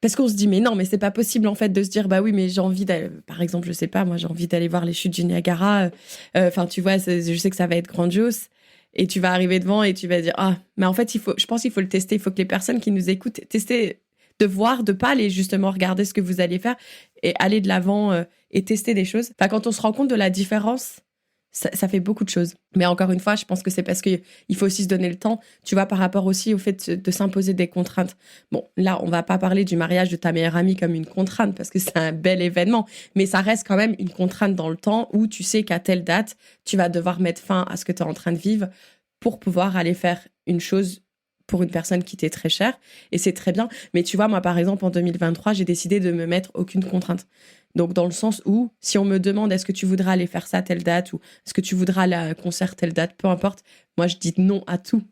parce qu'on se dit, mais non, mais c'est pas possible, en fait, de se dire, bah oui, mais j'ai envie d'aller, par exemple, je sais pas, moi, j'ai envie d'aller voir les chutes du Niagara. Enfin, tu vois, je sais que ça va être grandiose. Et tu vas arriver devant et tu vas dire, ah, mais en fait, je pense qu'il faut le tester. Il faut que les personnes qui nous écoutent testent de voir, de pas aller justement regarder ce que vous allez faire et aller de l'avant et tester des choses. Enfin, quand on se rend compte de la différence, ça fait beaucoup de choses. Mais encore une fois, je pense que c'est parce qu'il faut aussi se donner le temps, tu vois, par rapport aussi au fait de s'imposer des contraintes. Bon, là, on va pas parler du mariage de ta meilleure amie comme une contrainte parce que c'est un bel événement, mais ça reste quand même une contrainte dans le temps où tu sais qu'à telle date, tu vas devoir mettre fin à ce que tu es en train de vivre pour pouvoir aller faire une chose pour une personne qui t'est très chère. Et c'est très bien. Mais tu vois, moi, par exemple, en 2023, j'ai décidé de me mettre aucune contrainte. Donc, dans le sens où, si on me demande est-ce que tu voudras aller faire ça à telle date ou est-ce que tu voudras aller à un concert telle date, peu importe, moi, je dis non à tout.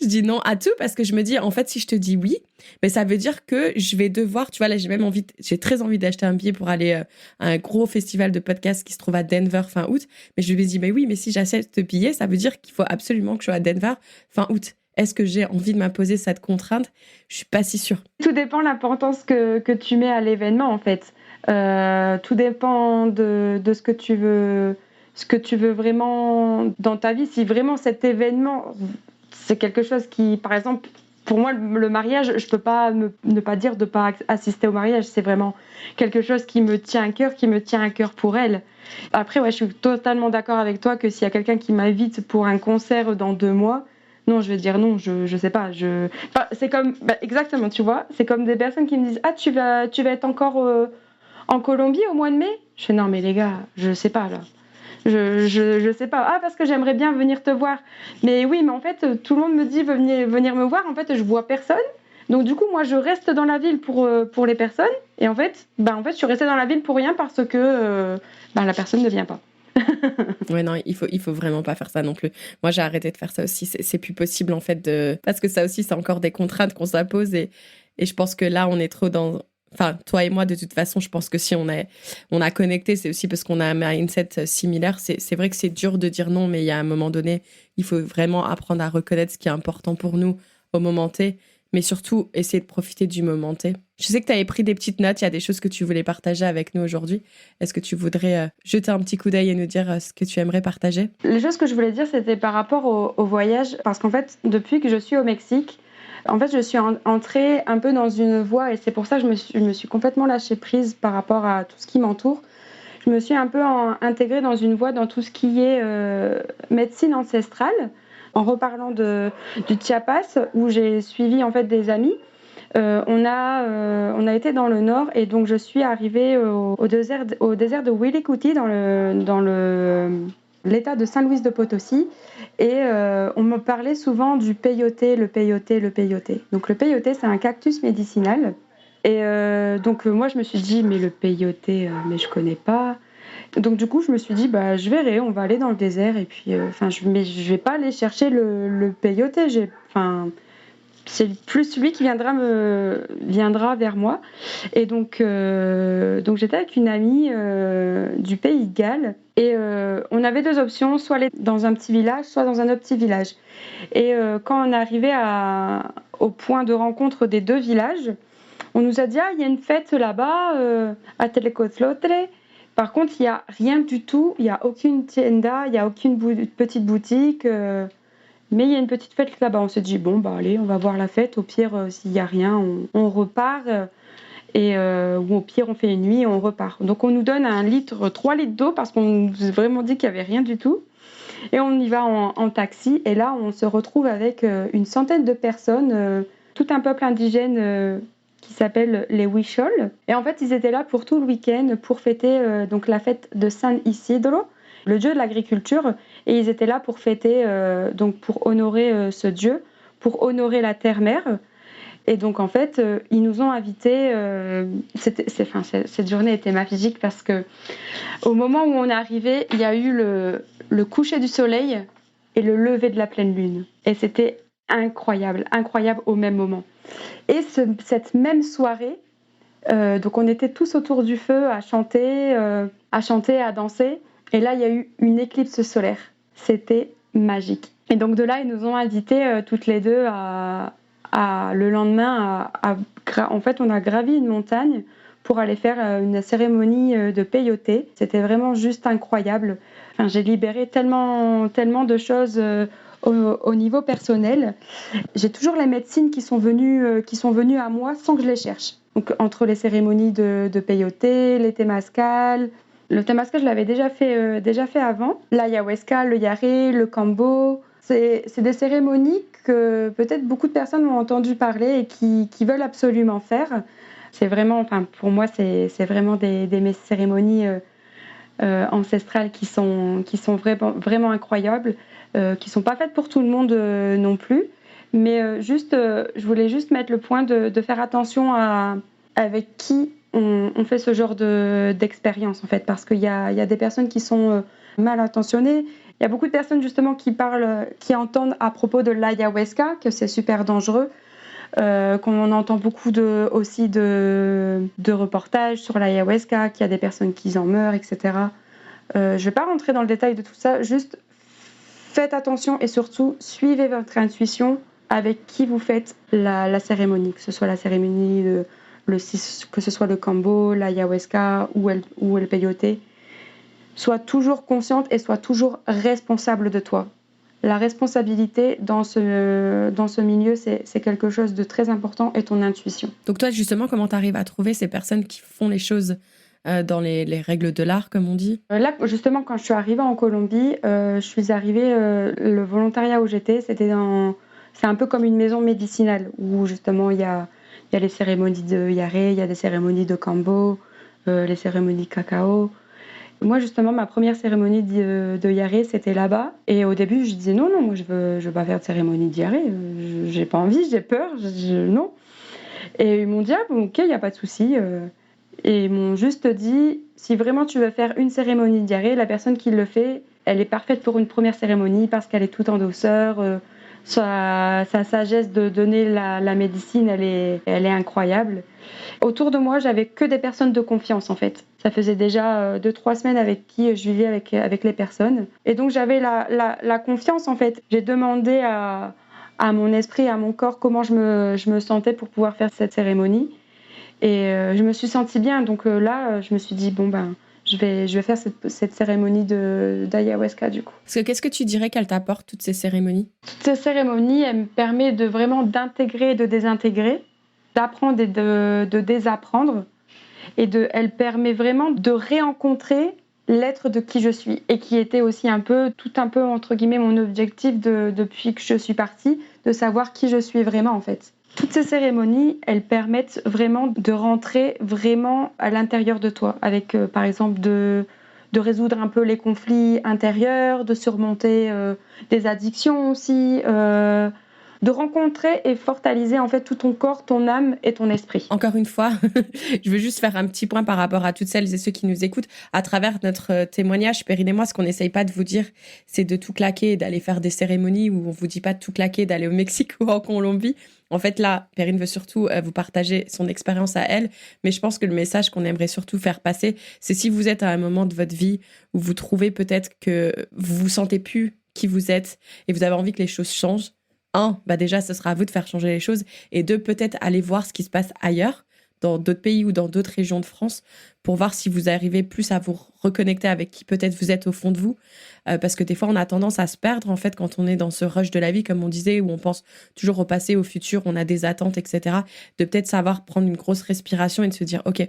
Je dis non à tout parce que je me dis, en fait, si je te dis oui, mais ça veut dire que je vais devoir, tu vois, là, j'ai très envie d'acheter un billet pour aller à un gros festival de podcasts qui se trouve à Denver fin août. Mais je me dis, mais oui, mais si j'achète ce billet, ça veut dire qu'il faut absolument que je sois à Denver fin août. Est-ce que j'ai envie de m'imposer cette contrainte? Je suis pas si sûre. Tout dépend de l'importance que tu mets à l'événement, en fait. Tout dépend de ce que tu veux vraiment dans ta vie. Si vraiment cet événement, c'est quelque chose qui, par exemple, pour moi, le mariage, je peux pas ne pas dire de pas assister au mariage. C'est vraiment quelque chose qui me tient à cœur pour elle. Après, ouais, je suis totalement d'accord avec toi que s'il y a quelqu'un qui m'invite pour un concert dans 2 mois, non, je vais dire non, je sais pas. Enfin, c'est comme, exactement, tu vois, c'est comme des personnes qui me disent, ah, tu vas être encore en Colombie au mois de mai? Je fais, non, mais les gars, je sais pas là. Je sais pas. Ah, parce que j'aimerais bien venir te voir. Mais oui, mais en fait, tout le monde me dit venir me voir. En fait, je vois personne. Donc du coup, moi, je reste dans la ville pour les personnes. Et en fait, je suis restée dans la ville pour rien parce que la personne ne vient pas. Ouais, non, il faut vraiment pas faire ça non plus. Moi, j'ai arrêté de faire ça aussi. C'est plus possible, en fait, parce que ça aussi, c'est encore des contraintes qu'on s'impose et je pense que là, on est trop dans. Enfin, toi et moi, de toute façon, je pense que si on a connecté, c'est aussi parce qu'on a un mindset similaire. C'est vrai que c'est dur de dire non, mais il y a un moment donné, il faut vraiment apprendre à reconnaître ce qui est important pour nous au moment T, mais surtout essayer de profiter du moment T. Je sais que tu avais pris des petites notes, il y a des choses que tu voulais partager avec nous aujourd'hui. Est-ce que tu voudrais jeter un petit coup d'œil et nous dire ce que tu aimerais partager? Les choses que je voulais dire, c'était par rapport au voyage, parce qu'en fait, depuis que je suis au Mexique, en fait, je suis entrée un peu dans une voie, et c'est pour ça que je me suis complètement lâchée prise par rapport à tout ce qui m'entoure. Je me suis un peu intégrée dans une voie dans tout ce qui est médecine ancestrale, en reparlant du Chiapas, où j'ai suivi en fait des amis. On a été dans le nord et donc je suis arrivée au désert de Huilicuti dans l'état de Saint Luis de Potosí et on me parlait souvent du peyoté, le peyoté, le peyoté. Donc le peyoté, c'est un cactus médicinal et donc moi je me suis dit mais le peyoté, mais je connais pas. Donc du coup je me suis dit je verrai, on va aller dans le désert et puis je vais pas aller chercher le peyoté, c'est plus lui qui viendra vers moi. Et donc j'étais avec une amie du Pays de Galles et on avait 2 options, soit aller dans un petit village, soit dans un autre petit village. Et quand on est arrivé au point de rencontre des 2 villages, on nous a dit il y a une fête là-bas à Telecotlotre. Par contre, il n'y a rien du tout, il n'y a aucune tienda, il n'y a aucune petite boutique. Mais il y a une petite fête là-bas. On s'est dit, allez, on va voir la fête. Au pire, s'il n'y a rien, on repart. Ou au pire, on fait une nuit et on repart. Donc, on nous donne 3 litres d'eau parce qu'on nous a vraiment dit qu'il n'y avait rien du tout. Et on y va en taxi. Et là, on se retrouve avec une centaine de personnes, tout un peuple indigène qui s'appelle les Huichol. Et en fait, ils étaient là pour tout le week-end pour fêter donc la fête de San Isidro, le dieu de l'agriculture, et ils étaient là pour fêter, donc pour honorer ce dieu, pour honorer la terre-mère. Et donc en fait, ils nous ont invités. Cette journée était magique parce que au moment où on est arrivé, il y a eu le coucher du soleil et le lever de la pleine lune. Et c'était incroyable, incroyable au même moment. Et cette même soirée, donc on était tous autour du feu à chanter, à danser. Et là, il y a eu une éclipse solaire. C'était magique. Et donc de là, ils nous ont invités toutes les deux le lendemain en fait, on a gravi une montagne pour aller faire une cérémonie de peyoté. C'était vraiment juste incroyable. Enfin, j'ai libéré tellement, tellement de choses au niveau personnel. J'ai toujours les médecines qui sont venues à moi sans que je les cherche. Donc entre les cérémonies de peyoté, les temazcal. Le temazcal, je l'avais déjà fait avant. L'ayahuasca, le yaré, le kambo. C'est des cérémonies que peut-être beaucoup de personnes ont entendu parler et qui veulent absolument faire. C'est vraiment, pour moi, c'est vraiment des cérémonies ancestrales qui sont vraiment, vraiment incroyables, qui sont pas faites pour tout le monde non plus. Mais je voulais juste mettre le point de faire attention avec qui on fait ce genre d'expérience, en fait, parce qu'il y a des personnes qui sont mal intentionnées. Il y a beaucoup de personnes justement qui entendent à propos de l'ayahuasca que c'est super dangereux, qu'on entend beaucoup aussi de reportages sur l'ayahuasca, qu'il y a des personnes qui en meurent, etc. Je ne vais pas rentrer dans le détail de tout ça, juste faites attention et surtout suivez votre intuition avec qui vous faites la cérémonie, que ce soit la cérémonie, que ce soit le kambo, l'ayahuasca ou le peyote. Sois toujours consciente et sois toujours responsable de toi. La responsabilité dans ce milieu, c'est quelque chose de très important, et ton intuition. Donc toi, justement, comment tu arrives à trouver ces personnes qui font les choses dans les règles de l'art, comme on dit? Là, justement, quand je suis arrivée en Colombie, je suis arrivée, le volontariat où j'étais, c'est un peu comme une maison médicinale, où justement il y a les cérémonies de yaré, il y a des cérémonies de kambo, les cérémonies de cacao. Moi, justement, ma première cérémonie de yaré, c'était là-bas. Et au début, je disais non, moi, je veux pas faire de cérémonie de yaré. J'ai pas envie, j'ai peur, non. Et ils m'ont dit, ah bon, ok, il n'y a pas de souci. Et ils m'ont juste dit, si vraiment tu veux faire une cérémonie de yaré, la personne qui le fait, elle est parfaite pour une première cérémonie parce qu'elle est toute en douceur. Sa sagesse de donner la médecine, elle est incroyable. Autour de moi, j'avais que des personnes de confiance, en fait. Ça faisait déjà 2-3 semaines avec qui je vivais avec les personnes. Et donc, j'avais la confiance, en fait. J'ai demandé à mon esprit, à mon corps, comment je me sentais pour pouvoir faire cette cérémonie. Et je me suis sentie bien. Donc là, je me suis dit, bon, je vais faire cette cérémonie d'ayahuasca, du coup. Parce que qu'est-ce que tu dirais qu'elle t'apporte, toutes ces cérémonies? Toutes ces cérémonies, elles me permettent de vraiment d'intégrer et de désintégrer, d'apprendre et de désapprendre. Et elle permet vraiment de réencontrer l'être de qui je suis, et qui était aussi un peu entre guillemets mon objectif depuis que je suis partie, de savoir qui je suis vraiment, en fait. Toutes ces cérémonies, elles permettent vraiment de rentrer vraiment à l'intérieur de toi, avec par exemple de résoudre un peu les conflits intérieurs, de surmonter des addictions aussi, de rencontrer et fortaliser en fait tout ton corps, ton âme et ton esprit. Encore une fois, je veux juste faire un petit point par rapport à toutes celles et ceux qui nous écoutent. À travers notre témoignage, Perrine et moi, ce qu'on n'essaye pas de vous dire, c'est de tout claquer et d'aller faire des cérémonies, où on vous dit pas de tout claquer, d'aller au Mexique ou en Colombie. En fait, là, Perrine veut surtout vous partager son expérience à elle. Mais je pense que le message qu'on aimerait surtout faire passer, c'est si vous êtes à un moment de votre vie où vous trouvez peut-être que vous vous sentez plus qui vous êtes et vous avez envie que les choses changent. Déjà, ce sera à vous de faire changer les choses. Et deux, peut-être aller voir ce qui se passe ailleurs, dans d'autres pays ou dans d'autres régions de France, pour voir si vous arrivez plus à vous reconnecter avec qui peut-être vous êtes au fond de vous. Parce que des fois, on a tendance à se perdre, en fait, quand on est dans ce rush de la vie, comme on disait, où on pense toujours au passé, au futur, on a des attentes, etc. De peut-être savoir prendre une grosse respiration et de se dire, OK,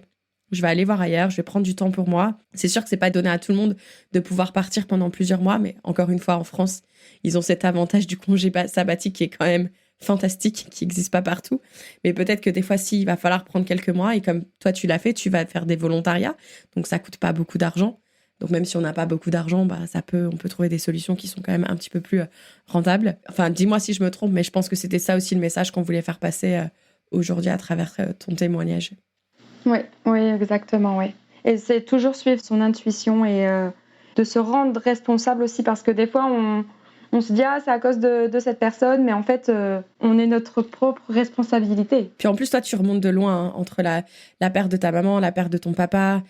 je vais aller voir ailleurs, je vais prendre du temps pour moi. C'est sûr que c'est pas donné à tout le monde de pouvoir partir pendant plusieurs mois, mais encore une fois, en France, ils ont cet avantage du congé sabbatique qui est quand même fantastique, qui n'existe pas partout. Mais peut-être que des fois, il va falloir prendre quelques mois, et comme toi, tu l'as fait, tu vas faire des volontariats, donc ça coûte pas beaucoup d'argent. Donc même si on n'a pas beaucoup d'argent, on peut trouver des solutions qui sont quand même un petit peu plus rentables. Enfin, dis-moi si je me trompe, mais je pense que c'était ça aussi le message qu'on voulait faire passer aujourd'hui à travers ton témoignage. Oui, exactement, oui. Et c'est toujours suivre son intuition et de se rendre responsable aussi, parce que des fois, on se dit « Ah, c'est à cause de cette personne », mais en fait, on est notre propre responsabilité. Puis en plus, toi, tu remontes de loin, hein, entre la perte de ta maman, la perte de ton papa,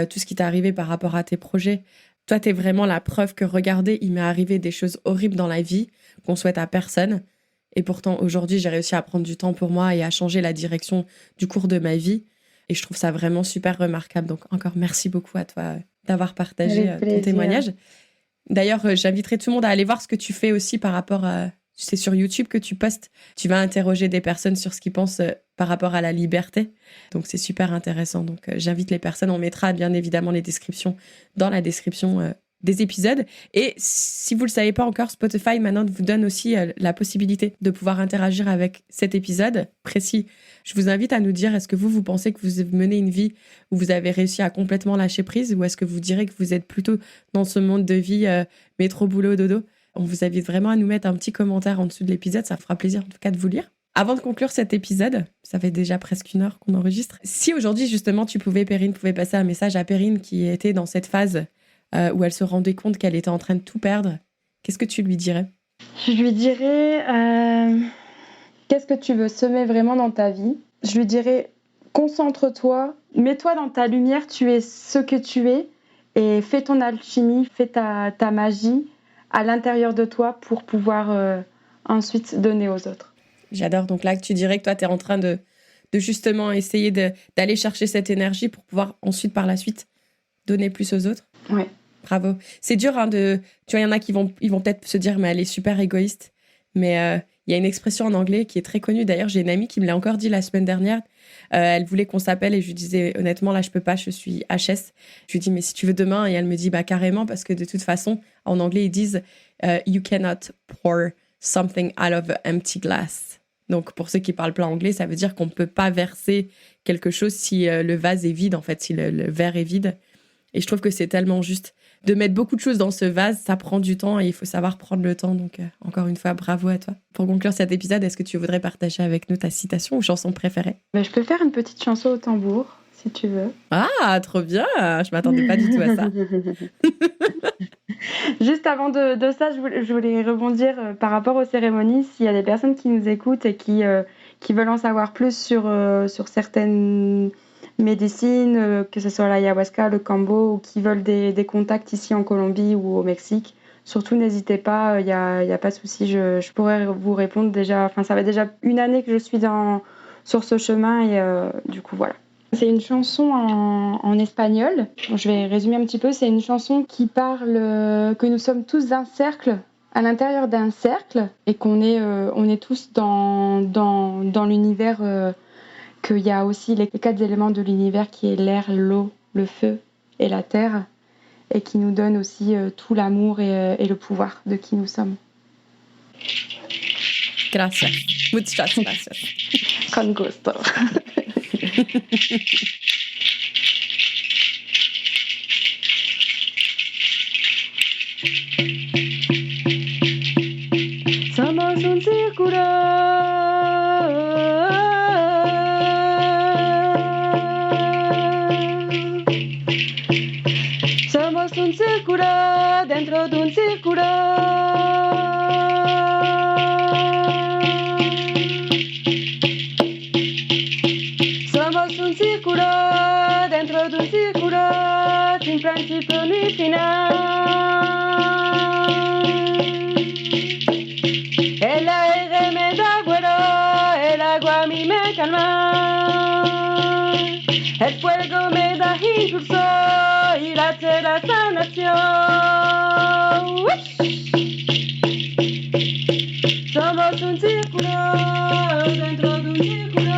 tout ce qui t'est arrivé par rapport à tes projets. Toi, t'es vraiment la preuve que, regardez, il m'est arrivé des choses horribles dans la vie qu'on souhaite à personne. Et pourtant, aujourd'hui, j'ai réussi à prendre du temps pour moi et à changer la direction du cours de ma vie. Et je trouve ça vraiment super remarquable. Donc encore merci beaucoup à toi d'avoir partagé ton témoignage. D'ailleurs, j'inviterai tout le monde à aller voir ce que tu fais aussi par rapport à... C'est sur YouTube que tu postes. Tu vas interroger des personnes sur ce qu'ils pensent par rapport à la liberté. Donc c'est super intéressant. Donc j'invite les personnes. On mettra bien évidemment les descriptions dans la description des épisodes. Et si vous ne le savez pas encore, Spotify maintenant vous donne aussi la possibilité de pouvoir interagir avec cet épisode précis. Je vous invite à nous dire, est-ce que vous pensez que vous menez une vie où vous avez réussi à complètement lâcher prise, ou est-ce que vous direz que vous êtes plutôt dans ce monde de vie métro, boulot, dodo? On vous invite vraiment à nous mettre un petit commentaire en dessous de l'épisode. Ça fera plaisir en tout cas de vous lire. Avant de conclure cet épisode, ça fait déjà presque 1 heure qu'on enregistre. Si aujourd'hui justement Perrine pouvait passer un message à Perrine qui était dans cette phase où elle se rendait compte qu'elle était en train de tout perdre, qu'est-ce que tu lui dirais? Je lui dirais qu'est-ce que tu veux semer vraiment dans ta vie? Je lui dirais concentre-toi, mets-toi dans ta lumière, tu es ce que tu es, et fais ton alchimie, fais ta magie à l'intérieur de toi pour pouvoir ensuite donner aux autres. J'adore. Donc là, tu dirais que toi, tu es en train de justement essayer d'aller chercher cette énergie pour pouvoir ensuite, par la suite, donner plus aux autres. Ouais. Bravo. C'est dur, hein, tu vois, il y en a qui vont peut-être se dire, mais elle est super égoïste. Mais il y a une expression en anglais qui est très connue. D'ailleurs, j'ai une amie qui me l'a encore dit la semaine dernière. Elle voulait qu'on s'appelle et je lui disais, honnêtement, là, je peux pas, je suis HS. Je lui dis, mais si tu veux demain. Et elle me dit, bah, carrément, parce que de toute façon, en anglais, ils disent, you cannot pour something out of an empty glass. Donc, pour ceux qui parlent pas anglais, ça veut dire qu'on ne peut pas verser quelque chose si le vase est vide, en fait, si le verre est vide. Et je trouve que c'est tellement juste de mettre beaucoup de choses dans ce vase. Ça prend du temps et il faut savoir prendre le temps. Donc, encore une fois, bravo à toi. Pour conclure cet épisode, est-ce que tu voudrais partager avec nous ta citation ou chanson préférée ? Je peux faire une petite chanson au tambour, si tu veux. Ah, trop bien ! Je m'attendais pas du tout à ça. Juste avant de ça, je voulais rebondir par rapport aux cérémonies. S'il y a des personnes qui nous écoutent et qui veulent en savoir plus sur certaines médecines, que ce soit l'ayahuasca, le kambo, ou qui veulent des contacts ici en Colombie ou au Mexique, surtout n'hésitez pas, il y a pas de souci, je pourrais vous répondre déjà. Enfin, ça fait déjà 1 année que je suis sur ce chemin et du coup voilà. C'est une chanson en espagnol. Je vais résumer un petit peu. C'est une chanson qui parle que nous sommes tous un cercle, à l'intérieur d'un cercle, et on est tous dans l'univers, qu'il y a aussi les 4 éléments de l'univers qui est l'air, l'eau, le feu et la terre, et qui nous donne aussi tout l'amour et le pouvoir de qui nous sommes. Gracias. Muchas gracias. Con gusto. Somos un círculo. Somos un círculo dentro de un círculo. Somos un círculo dentro de un círculo sin principio ni final. El aire me da vuelo, el agua a mí me calma, el fuego me da impulso y la tierra sanación. Somos un círculo dentro de un círculo.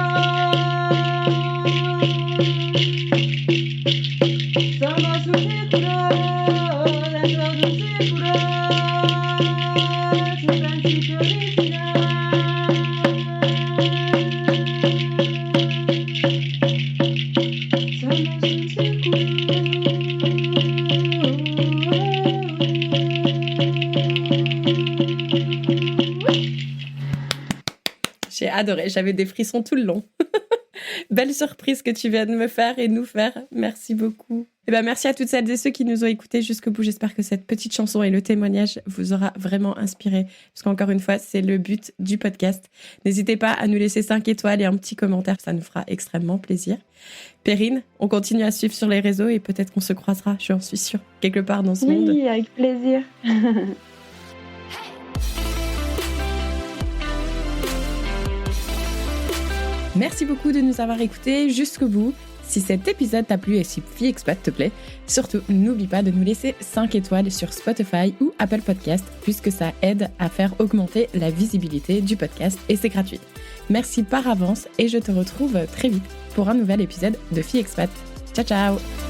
Somos un círculo dentro de un círculo sin principio ni final. Somos un círculo. J'ai adoré, j'avais des frissons tout le long. Belle surprise que tu viens de me faire et nous faire. Merci beaucoup. Et merci à toutes celles et ceux qui nous ont écoutés jusqu'au bout. J'espère que cette petite chanson et le témoignage vous aura vraiment inspiré. Parce qu'encore une fois, c'est le but du podcast. N'hésitez pas à nous laisser 5 étoiles et un petit commentaire. Ça nous fera extrêmement plaisir. Perrine, on continue à suivre sur les réseaux et peut-être qu'on se croisera, j'en suis sûre, quelque part dans ce monde. Oui, avec plaisir. Merci beaucoup de nous avoir écoutés jusqu'au bout. Si cet épisode t'a plu et si Fille Expat te plaît, surtout n'oublie pas de nous laisser 5 étoiles sur Spotify ou Apple Podcast puisque ça aide à faire augmenter la visibilité du podcast et c'est gratuit. Merci par avance et je te retrouve très vite pour un nouvel épisode de Fille Expat. Ciao ciao!